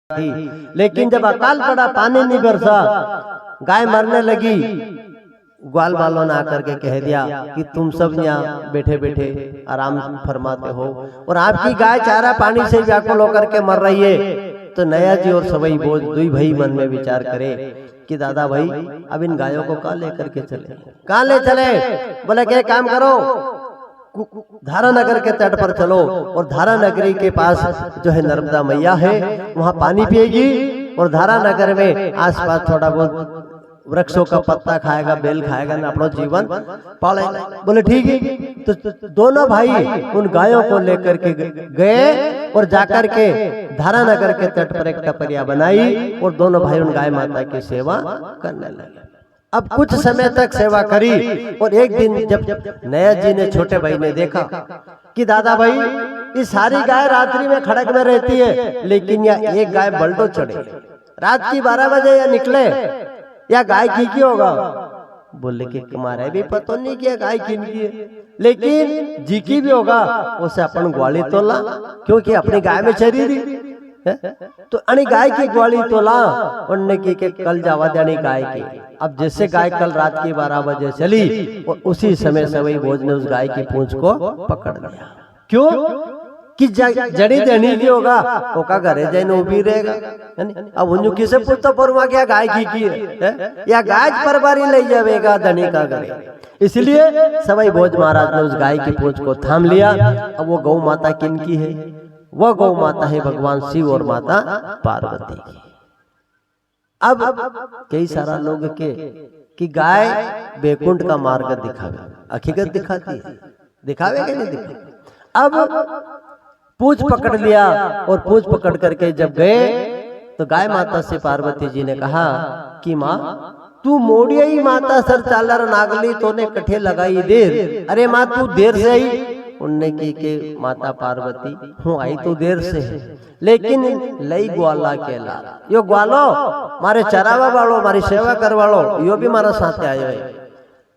थी, लेकिन जब अकाल पड़ा, पानी नहीं बरसा, गाय मरने लगी, ग्वाल वालों ने आकर के कह दिया कि तुम सब यहाँ बैठे बैठे आराम फरमाते हो और आपकी गाय चारा पानी से व्याकुल होकर के मर रही है। तो नया जी और सवई बोझ दुई भाई मन में विचार करे कि दादा भाई अब इन गायों को कहाँ लेकर के चले, कहाँ ले चले? बोले क्या काम करो, धारा नगर के तट पर चलो और धारा नगरी के पास जो है नर्मदा मैया है, वहां पानी पिएगी और धारा नगर में आसपास थोड़ा बहुत वृक्षों का पत्ता खाएगा, बेल खाएगा ना, अपना जीवन पालेगा। बोले ठीक है। तो दोनों भाई उन गायों को लेकर के गए और जाकर के धारा नगर के तट पर एक टपरिया बनाई और दोनों भाई उन गाय माता की सेवा करने लगे। अब कुछ समय तक सेवा करी और एक दिन जब नया जी ने, छोटे भाई ने देखा कि दादा भाई ये सारी गाय रात्रि में खड़क में रहती है, लेकिन यह एक गाय बल्टो चढ़े, रात की 12 बजे या निकले, या गाय की होगा? बोले कि तुम्हारे भी पता नहीं कि गाय किन की है, लेकिन जी की भी होगा, उसे अपन ग्वाली तोला, क्योंकि अपनी गाय में चरी रही है। तो अणी गाय की ग्वाली तोला उनने की के कल जावा देनी गाय की। अब जैसे गाय कल रात की 12 बजे चली और उसी समय सवई भोज ने उस गाय की पूंछ को पकड़ लिया। क्यों? कि जड़ी देनी की होगा, ओका घरे जाने उभी रहेगा। अब उन्हें किसे पूछता परमा क्या गाय की है, या गाय परबारी ले जाएगा धनी का घरे। इसलिए सवई भोज महाराज ने उस गाय की पूंछ को थाम लिया। अब वो गौ माता किन की है? वह गौ माता है भगवान शिव और माता पार्वती की। अब कई सारा लोग के कि गाय बैकुंठ का मार्ग दिखावे, हकीकत दिखाती है, दिखावे कि नहीं दिखावे? अब पूंछ पकड़ लिया और पूंछ पकड़ करके जब गए तो गाय माता से पार्वती जी ने कहा कि माँ तू मोड़िया ही माता सर चालर नागली तोने कठे लगाई देर, अरे माँ तू देर से आई। उनने की के माता पार्वती हूँ आई तो देर से है, लेकिन लई ग्वाला केला, यो ग्वालो मारे चरावा वालो, मारी सेवा करवालो, यो भी मारा साथ आयो है।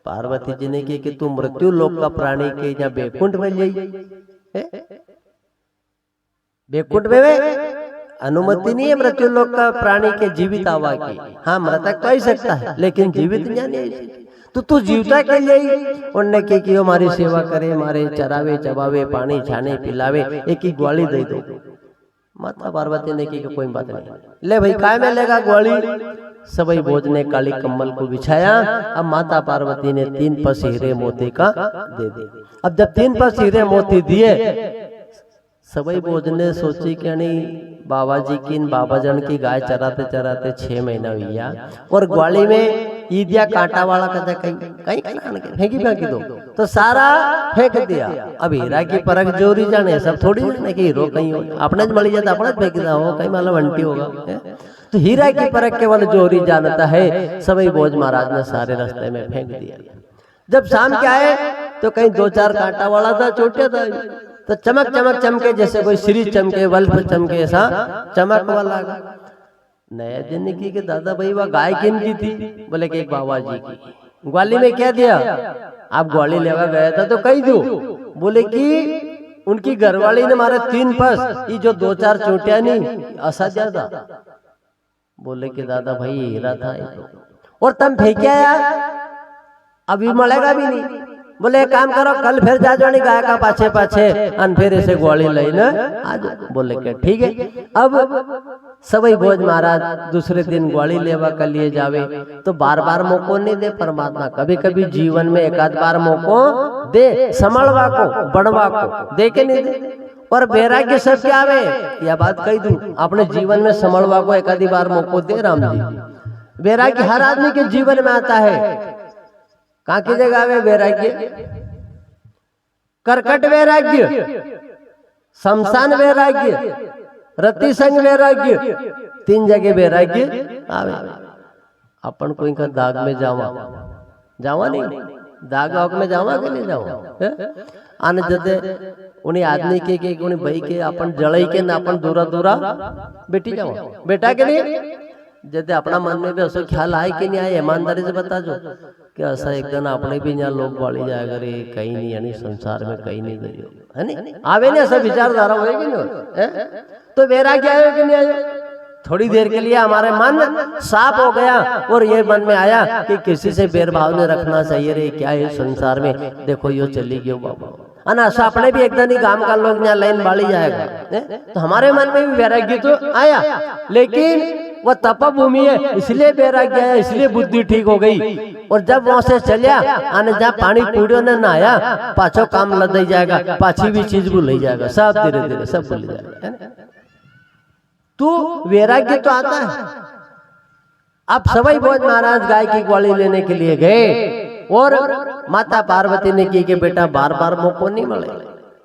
पार्वती जी ने की कि तू मृत्यु लोक का प्राणी के यहाँ बैकुंठ में जाइए, बैकुंठ में अनुमति नहीं है मृत्यु लोक का प्राणी के जीवित आवा की। हाँ मृतक तो आ सकता है, लेकिन जीवित नहीं। तो तू जीवता के लिए उनने की हमारी सेवा करे, मारे चरावे चबावे, पानी छाने पिलावे, एक ही ग्वाली दे दो। माता पार्वती ने की कोई बात नहीं, ले भाई काय में लेगा ग्वाली। सवई भोज ने काली कम्बल को बिछाया। अब माता पार्वती ने 3 पस हीरे मोती का दे दिए। अब जब 3 पस हीरे मोती दिए, सवई भोज ने सोची कि बाबा जी की, इन बाबा जन की गाय चराते चराते 6 महीना हुआ और ग्वाली में ईदिया कांटा वाला कदा कहीं फेंकी फेंकी दो, तो सारा फेंक दिया। अब हीरा की परख जोरी जाने, सब थोड़ी जाने कि हीरो कहीं हो, अपने मली जाता अपने फेंक दिया हो, कहीं माला वंटी होगा। तो हीरा की परख केवल जोरी जानता है। सवई भोज महाराज ने सारे रास्ते में फेंक दिया। जब शाम के आए तो कहीं 2-4 कांटा वाला था, छोटे था, तो चमक चमक चमके, जैसे कोई श्री चमके, बल्ब चमके, ऐसा चमक वाला। नया दिन की दादा भाई वह गाय किन की थी? बोले कि एक बाबा जी की। ग्वाली में क्या दिया? आप ग्वाली लेवा गया था तो कही दो। बोले कि उनकी घरवाली ने मारे 3 पस, ये जो 2-4 चोटिया नहीं असाध्या था। बोले कि दादा भाई हीरा था और तुम फेंके आया, अभी मलेगा भी नहीं। बोले काम करो, कल फिर जा जानी गाय का पाछे पाछे अन फिर ऐसे ग्वाली लईने आज। बोले के ठीक है। अब सवई भोज महाराज दूसरे दिन ग्वाली लेवा के लिए जावे तो बार बार मौको नहीं दे परमात्मा, कभी कभी जीवन में 1-आध बार मौको दे, संभलवा को, बढ़वा को, दे के नहीं दे। और बैराग्य सब क्या आवे, यह बात कही दूं, अपने जीवन में संभलवा को 1-आधी बार मौको दे राम जी। बैराग्य हर आदमी के जीवन में आता है। कहाँ की जगह आवे वैराग्य? करकट वैराग्य, शमशान वैराग्य, रति संग वैराग्य, 3 जगह वैराग्य आवे। अपन कोई का दाग में जावा नहीं, दाग वाग में जावा के नहीं जावा आने जदे उन्हें आदमी के उन्हें भाई के अपन जड़ई के ना अपन दूरा दूरा बेटी जाओ, बेटा के नहीं। जैसे अपना मन में भी ऐसा ख्याल आए कि नहीं आए, ईमानदारी से बता जो कि ऐसा एक दिन अपने भी यहाँ लोग बाड़ी जाएगा रे, कहीं नहीं, यानी संसार में कहीं नहीं गई है नहीं, आवे नहीं ऐसा विचारधारा होएगी नहीं। तो वैराग्य आयो कि नहीं आयो? थोड़ी देर के लिए हमारे मन साफ हो गया और ये मन में आया कि किसी से भेदभाव नहीं रखना चाहिए रे, क्या है संसार में, देखो यो चली गयो बाबा अना अपने भी एकदम ही गांव का लोग यहाँ लाइन बाड़ी जाएगा तो हमारे मन में भी वैराग्य तो आया, लेकिन वह तपभूमि है इसलिए वैराग्य है, इसलिए बुद्धि ठीक हो गई। और जब वहां से चलिया आने जहाँ पानी पीड़ियो ने नहाया पाछो काम लद जाएगा, पाछी भी चीज भूल जाएगा, सब धीरे धीरे सब भूल जाएगा। तो वैराग्य तो आता है। अब सवाई भोज महाराज गाय की ग्वाली लेने के लिए गए और माता पार्वती ने की कि बेटा बार बार मौको नहीं मिले,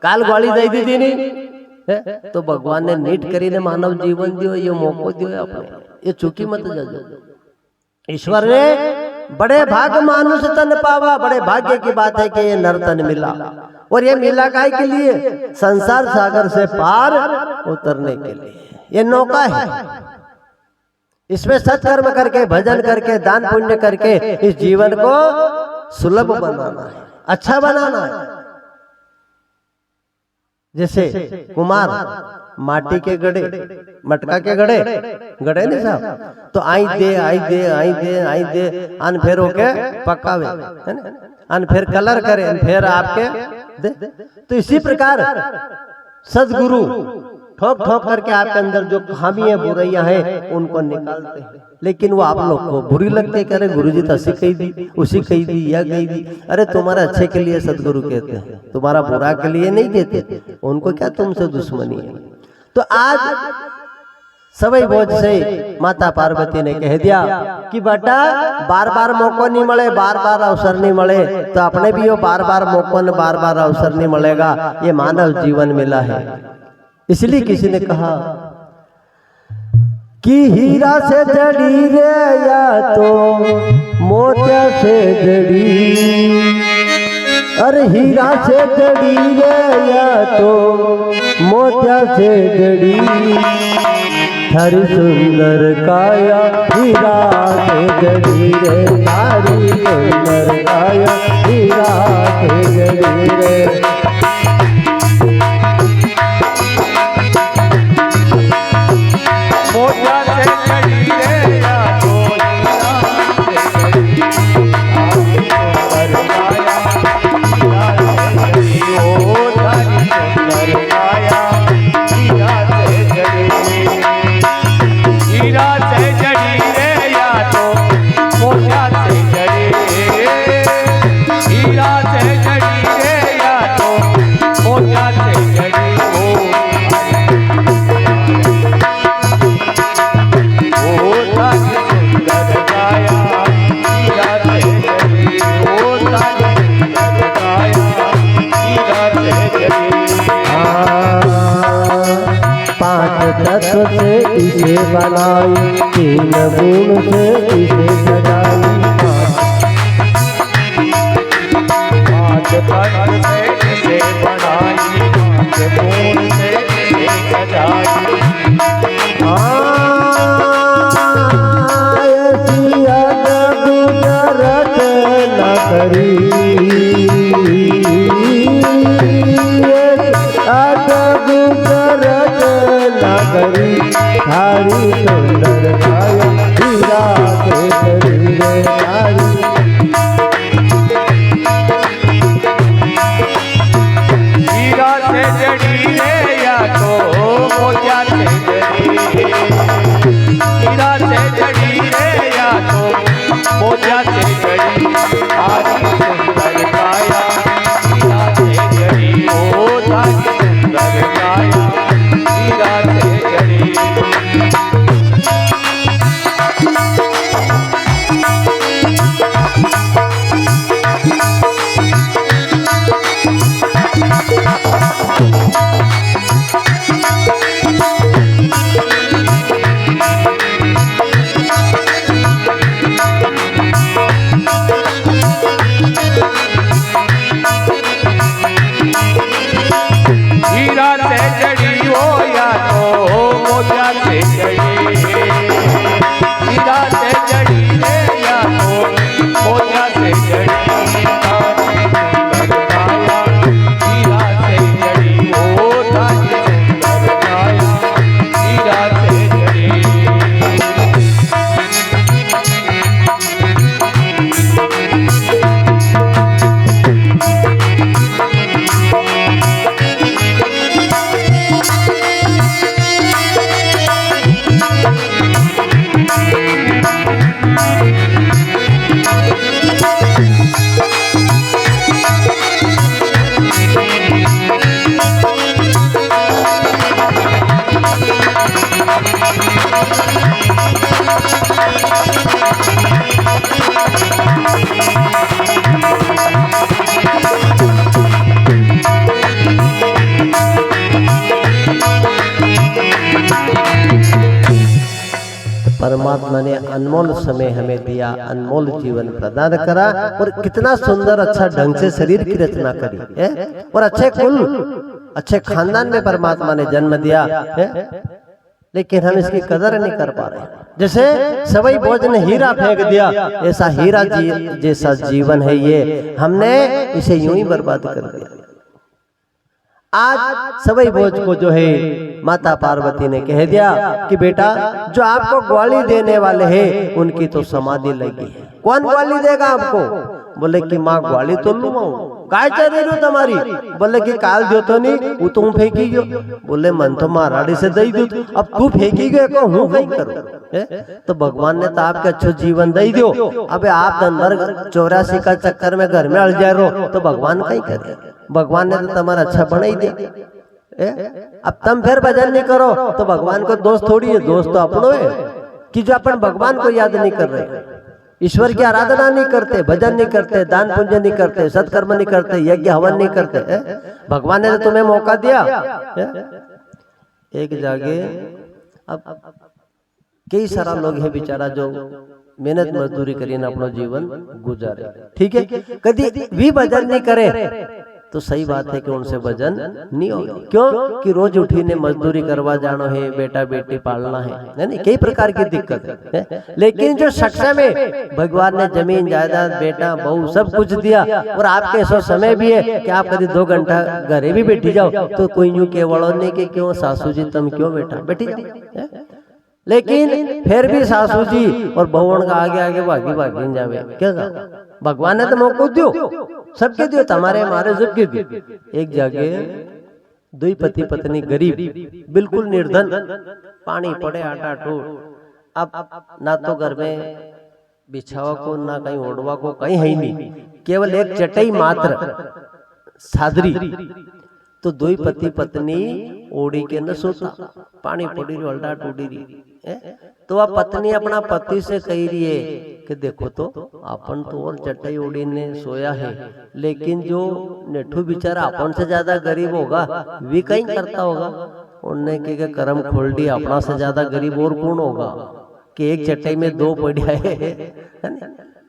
काल ग्वाली दे दी थी नहीं तो भगवान ने नीट करी ने मानव जीवन दियो, ये मौको दियो अपने, ये चुकी मत जाओ। ईश्वर ने बड़े भाग मानुष तन पावा, बड़े भाग्य की बात है कि ये नर तन मिला, और ये मिला काय के लिए, संसार सागर से पार उतरने के लिए। ये नौका है, इसमें सत्कर्म करके भजन करके दान पुण्य करके इस जीवन को सुलभ बनाना है, अच्छा बनाना है। जैसे कुमार माटी के गड़े, मटका के गड़े गड़े नहीं साहब, तो आई दे आई दे आई दे आई दे अन फेर होके पकावे है ना, अन फेर कलर करे अन फेर आपके दे। तो इसी प्रकार सदगुरु ठोक ठोक करके आपके अंदर जो खामियां बुराइयां हैं उनको निकालते हैं, लेकिन वो आप लोग को बुरी लगती है, कह रहे गुरु जी तो ऐसी कही दी, उसी कही दी, या कही दी। अरे तुम्हारे अच्छे के लिए सदगुरु कहते हैं, तुम्हारा बुरा के लिए नहीं कहते, उनको क्या तुमसे दुश्मनी है। तो आज सवई बोझ से माता पार्वती ने कह दिया कि बेटा बार बार मौका नहीं मिले, बार बार अवसर नहीं मिले, तो अपने भी वो बार बार मौका न बार बार अवसर नहीं मिलेगा, ये मानव जीवन मिला है। इसलिए किसी ने कहा कि हीरा से जड़ी रे या तो मोतिया से जड़ी, अरे हीरा से जड़ी रे या तो मोतिया से जड़ी, थारी सुंदर काया हीरा से जड़ी रे, थारी सुंदर काया हीरा से जड़ी रे। तत्व से इसे बनाई, तीन गुण से इसे सजाई, पांच तत्व से इसे बनाई, पांच गुण से इसे सजाई। ऐसी अद्भुत रचना करी, अद्भुत रचना करी, थारी सुंदर काया हीरा से जड़ी रे, थारी हीरा से जड़ी रे या तो मोतिया से जड़ी, हीरा से जड़ी रे या तो मोतिया से जड़ी, थारी सुंदर काया हीरा से जड़ी, ओ थारी सुंदर काया हीरा से जड़ी। परमात्मा ने अनमोल समय हमें दिया, अनमोल जीवन प्रदान करा और कितना सुंदर अच्छा ढंग से शरीर की रचना करी है और अच्छे कुल अच्छे खानदान में परमात्मा ने जन्म दिया है, लेकिन हम इसकी कदर नहीं कर पा रहे। जैसे सवई भोज ने हीरा फेंक दिया, ऐसा हीरा जैसा जीवन है ये, हमने इसे यूं ही बर्बाद कर दिया। आज सवई भोज को जो है माता पार्वती ने कह दिया कि बेटा जो आपको ग्वाली देने वाले हैं उनकी तो समाधि लगी है। कौन ग्वाली देगा आपको? बोले कि माँ ग्वाली तो लूंगा, काय चल रही हो तुम्हारी? बोले कि काल दो तो नहीं, वो तुम फेंकी गयो। बोले मन तो महाराड़ी से दई दो, अब तू फेंकी गए को हूँ कहीं करो। तो भगवान ने तो आपके अच्छो जीवन दई दो, अबे आप दिन भर 84 का चक्कर में घर में अड़ जा रहो तो भगवान कहीं करे। भगवान ने तो तुम्हारा अच्छा बना ही दिया। अब तुम फिर भजन नहीं करो तो भगवान को दोस्त थोड़ी है, दोस्त तो अपनों है कि जो अपन भगवान को याद नहीं कर रहे, ईश्वर की आराधना नहीं करते, भजन नहीं करते, दान पुण्य नहीं करते, सत्कर्म नहीं करते, यज्ञ हवन नहीं करते। भगवान ने तो तुम्हें मौका दिया। एक जागे अब कई सारा लोग है बेचारा जो मेहनत मजदूरी करिए ना अपना जीवन गुजारे, ठीक है, कभी भी भजन नहीं करे तो सही बात है कि उनसे भजन नहीं होगा। क्यों कि रोज उठीने मजदूरी करवा जानो है, बेटा बेटी पालना है, नहीं कई प्रकार की दिक्कत है। लेकिन जो सक्षम में भगवान ने जमीन जायदाद बेटा बहू सब कुछ दिया और आपके ऐसा समय भी है कि आप कभी 2 घंटा घरे भी बैठी जाओ तो कोई यूं केवड़ो नहीं कि क्यों सासू जी तुम क्यों बेटा बैठी जाओ, लेकिन फिर भी सासू जी और बहुवन का आगे आगे भागी भागी जावे। क्या भगवान ने तो मौको दियो, सबके दियो, तुम्हारे हमारे सबके दियो। एक जगह 2 पति पत्नी गरीब बिल्कुल निर्धन, पानी पड़े आटा टूट, अब ना तो घर में बिछावा को ना कहीं ओढ़वा को कहीं है ही नहीं, केवल एक चटाई मात्र सादरी। तो 2 पति पत्नी ओढ़ी के न सोता, पानी पड़ी रही अल्टा टूटी रही। तो वह पत्नी अपना पति से कही रही है कि देखो तो अपन तो और चटाई ओढ़ी ने सोया है, लेकिन जो नेठू बेचारा अपन से ज्यादा गरीब होगा वे कहीं करता होगा। उनने के कर्म खोल दिया, अपना से ज्यादा गरीब और कौन होगा कि एक चटाई में 2 पड़ा है।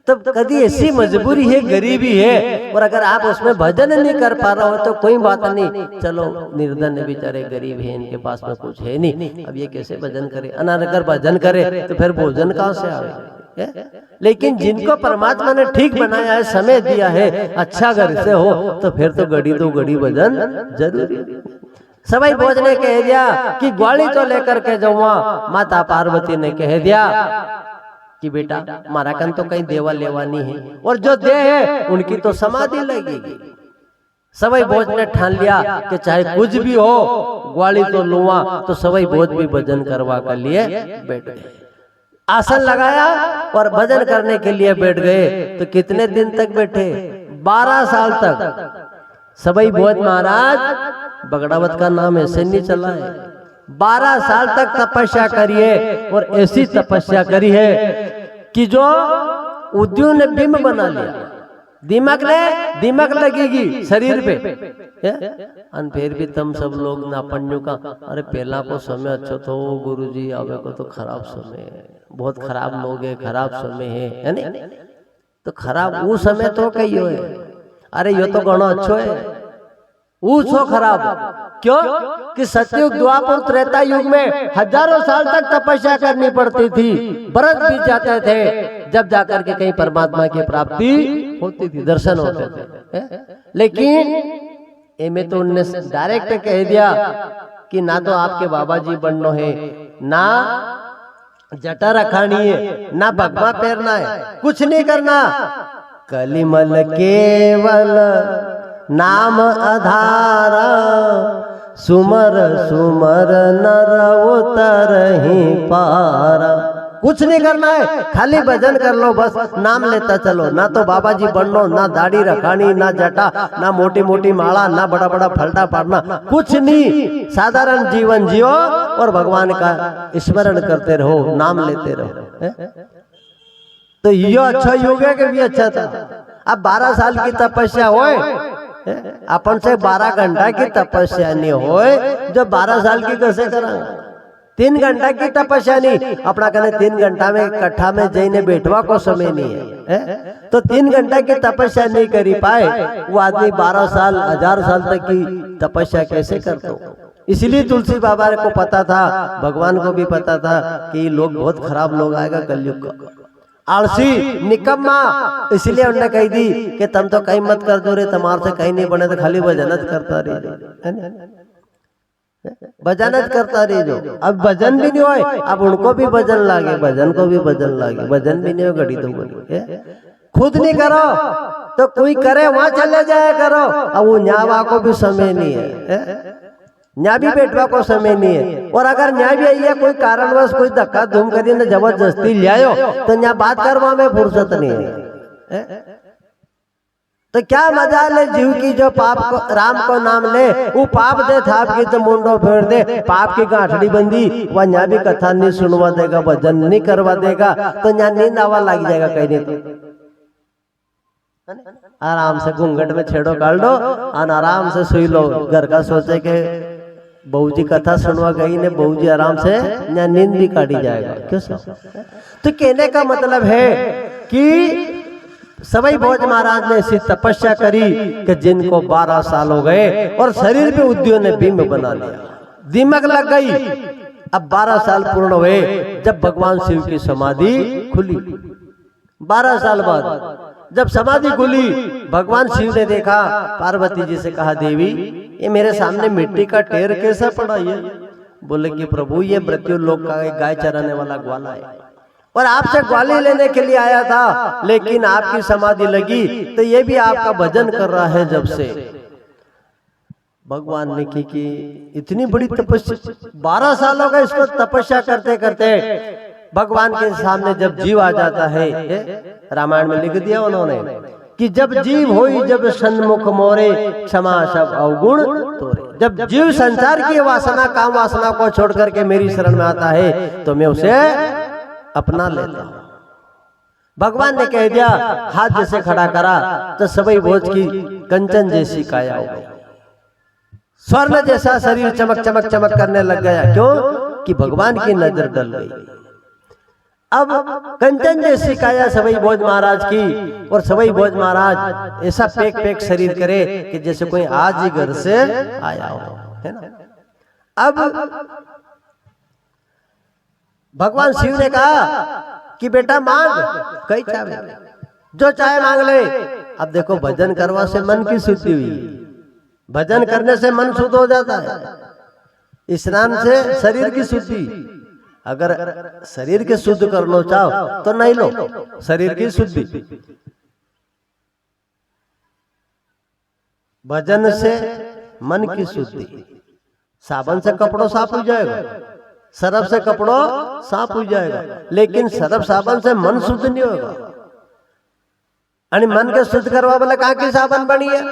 तब कभी ऐसी मजबूरी है, गरीबी है, और अगर आप उसमें भजन नहीं कर पा रहे हो तो कोई बात नहीं, चलो निर्धन है बेचारे गरीब है, इनके पास में कुछ है नहीं, अब ये कैसे भजन करे, अनार अगर भजन करे तो फिर भोजन कहाँ से आवे। लेकिन जिनको परमात्मा ने ठीक बनाया है, समय दिया है, अच्छा घर से हो तो फिर तो घड़ी 2 घड़ी भजन जरूरी। सवई भोज ने कह दिया कि ग्वाली तो लेकर के जाऊंगा। माता पार्वती ने कह दिया कि बेटा मारा कन तो कहीं देवा लेवा नहीं है, और जो दे है उनकी तो समाधि लगेगी। सवई भोज ने ठान लिया कि चाहे कुछ भी हो ग्वाली तो लूंगा। तो सवई भोज भी भजन करवा कर लिए बैठ गए, आसन लगाया और भजन करने के लिए बैठ गए। तो कितने दिन तक बैठे? 12 साल तक। सवई भोज महाराज बगड़ावत का नाम ऐसे नहीं चला है, 12 साल तक तपस्या करिए, और ऐसी तपस्या करी है कि जो उद्योग ने बिंब बना लिया। दिमाग लगेगी शरीर पे, फिर भी तुम सब लोग ना पन्नू का, अरे पहला को समय अच्छा तो गुरुजी, आवे को तो खराब समय है, बहुत खराब लोग है, खराब समय है नहीं? तो खराब वो समय तो कही हो है, अरे ये तो गणो अच्छो है, वो सो खराब। क्यों कि सतयुग द्वापर त्रेता युग में हजारों साल तक तपस्या करनी पड़ती थी, बरस बीत जाते थे, जब जाकर के कहीं परमात्मा की प्राप्ति होती थी, दर्शन होते थे। लेकिन एमें तो उनने डायरेक्ट कह दिया कि ना तो आपके बाबा जी बनना है, ना जटा रखानी है, ना भगवा पैरना है, कुछ नहीं करना, कलिमल केवल नाम आधारा, सुमर सुमर नर उतरहि पारा। कुछ नहीं करना है, खाली भजन कर लो, बस नाम लेता चलो। ना तो बाबा जी बननो, ना दाढ़ी रखानी, ना जटा, ना मोटी मोटी माला, ना बड़ा बड़ा फलटा पाड़ना, कुछ नहीं, साधारण जीवन जियो और भगवान का स्मरण करते रहो, नाम लेते रहो। तो यो अच्छा युग है कि भी अच्छा था। अब 12 साल की तपस्या होए, अपन से 12 घंटा की तपस्या नहीं होए, जो 12 साल की कैसे करा। 3 घंटा की तपस्या नहीं, अपना कहने 3 घंटा में कट्ठा में जईने बैठवा को समय नहीं है, तो 3 घंटा की तपस्या नहीं करी पाए, वो आदमी 12 साल 1000 साल तक की तपस्या कैसे करता हो। इसलिए तुलसी बाबा को पता था, भगवान को भी पता था कि लोग बहुत खराब लोग आएगा कलयुग का, आलसी निकम्मा। इसलिए उन्होंने कही दी कि तुम तो कहीं मत कर दो रे, तुम्हारे से कहीं नहीं बने तो खाली भजनत करता रही, भजनत करता रही जो। अब भजन भी नहीं होए, अब उनको भी भजन लागे, भजन को भी भजन लागे, भजन भी नहीं हो घड़ी तो घड़ी। खुद नहीं करो तो कोई करे, वहां चले जाया करो। अब वो न्यावा को भी समय नहीं है, न्याय भी बैठवा को समय नहीं है। और अगर न्याय भी आई है, कोई कारणवश कोई धक्का धूम करी न जबरदस्ती ले आयो, तो न्याय बात करवा में फुर्सत नहीं है। तो क्या मजा ले जीव की जो पाप को, राम को नाम ले, वो पाप दे था आपकी तो मुंडो फेर दे, पाप की गांठड़ी बंदी, वह न्याय भी कथा नहीं सुनवा देगा, भजन नहीं करवा देगा, तो न्याय नींद आवा लग जाएगा कहीं नहीं। तो आराम से घूंघट में छेड़ो काट दो और आराम से सोई लो। घर का सोचे के बहू जी कथा सुनवा गई ने, बहू जी आराम से नींद भी काटी जाएगा। क्यों सर? तो कहने का मतलब है कि सवाई भोज महाराज ने ऐसी तपस्या करी कि जिनको 12 साल हो गए और शरीर पे उद्योग ने बिंब बना लिया, दिमाग लग गई। अब 12 साल पूर्ण हुए जब भगवान शिव की समाधि खुली। 12 साल बाद जब समाधि खुली, भगवान शिव ने देखा, पार्वती जी से कहा, देवी ये मेरे सामने मिट्टी का ढेर कैसा पड़ा है? बोले कि प्रभु ये मृत्यु लोक का एक गाय चराने वाला ग्वाला है और आपसे ग्वाली लेने के लिए आया था, लेकिन आपकी समाधि लगी तो ये भी आपका भजन कर रहा है जब से। भगवान ने की कि इतनी बड़ी तपस्या, 12 साल हो गए इसको तपस्या करते करते। भगवान के सामने जब जीव आ जाता है, रामायण में लिख दिया उन्होंने कि जब जीव होई जब सन्मुख मोरे, क्षमा सब अवगुण तोरे। जब जीव संसार की वासना, काम वासना को छोड़ करके मेरी शरण में आता है तो मैं उसे अपना लेता हूं। भगवान ने कह दिया, हाथ जैसे खड़ा करा तो सभी भोज की कंचन जैसी काया हो गई, स्वर्ण जैसा शरीर चमक चमक चमक करने लग गया। क्यों? कि भगवान की नजर डल गई। अब कंचन जैसी काया सवाई भोज महाराज की, और सवाई भोज महाराज ऐसा पेक पेक शरीर करे कि जैसे कोई आज ही घर से आया हो, है ना। अब भगवान शिव ने कहा कि बेटा मांग, कई चाहे जो चाहे मांग ले। अब देखो भजन करवा से मन की शुद्धि हुई, भजन करने से मन शुद्ध हो जाता है, स्नान से शरीर की शुद्धि। अगर शरीर के शुद्ध करना चाहो तो नहीं लो शरीर की शुद्धि, भजन से मन की शुद्धि। साबन से कपड़ों साफ हो जाएगा, सरफ से कपड़ों साफ हो जाएगा, लेकिन सरफ साबन से मन शुद्ध नहीं होगा। यानी मन के शुद्ध करवा वाला कहाँ की साबन बनी है?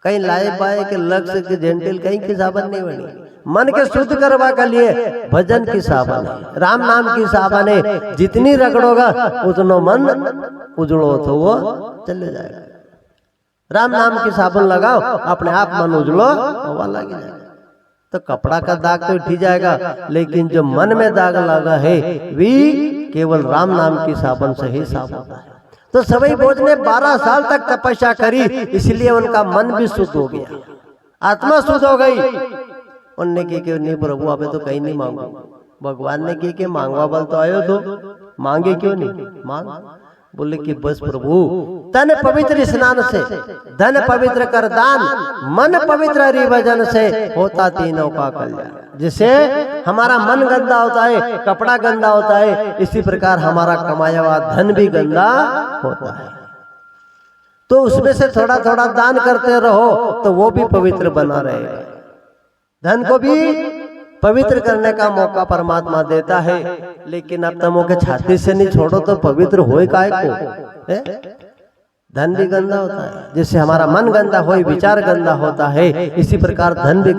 कहीं लाए पाए के लक्ष्य के जेंटिल कहीं की साबन नहीं बनी। मन के शुद्ध करवा के लिए भजन की साबन है, राम नाम की साबन है। जितनी रगड़ोगा उतना मन उजड़ो तो वो चले जाएगा। राम नाम की साबन लगाओ, अपने आप मन उजड़ो वो लग जाएगा। तो कपड़ा का दाग तो उठ जाएगा, लेकिन जो मन में दाग लगा है वी केवल राम नाम की साबन से ही साफ होता है। तो सवाई भोज ने 12 साल तक तपस्या करी, इसलिए उनका मन भी शुद्ध हो गया, आत्मा शुद्ध हो गई। उनने की नहीं प्रभु आप तो कहीं नहीं मांगो। भगवान ने की मांगवा बल तो आयो तो मांगे क्यों नहीं? मांग। बोले कि बस प्रभु तन पवित्र स्नान से, धन पवित्र कर दान, मन पवित्र हरि भजन से होता तीनों का कल्याण। जिससे हमारा मन गंदा होता है, कपड़ा गंदा होता है, इसी प्रकार हमारा कमाया हुआ धन भी गंदा होता है। तो उसमें से थोड़ा थोड़ा दान करते रहो तो वो भी पवित्र बना रहेगा। धन को भी पवित्र करने का मौका परमात्मा देता है, लेकिन अब तमो के छाती से नहीं छोड़ो तो पवित्र होए काय को? धन भी गंदा होता है, जिससे हमारा मन गंदा हो, विचार गंदा होता है, इसी प्रकार धन भी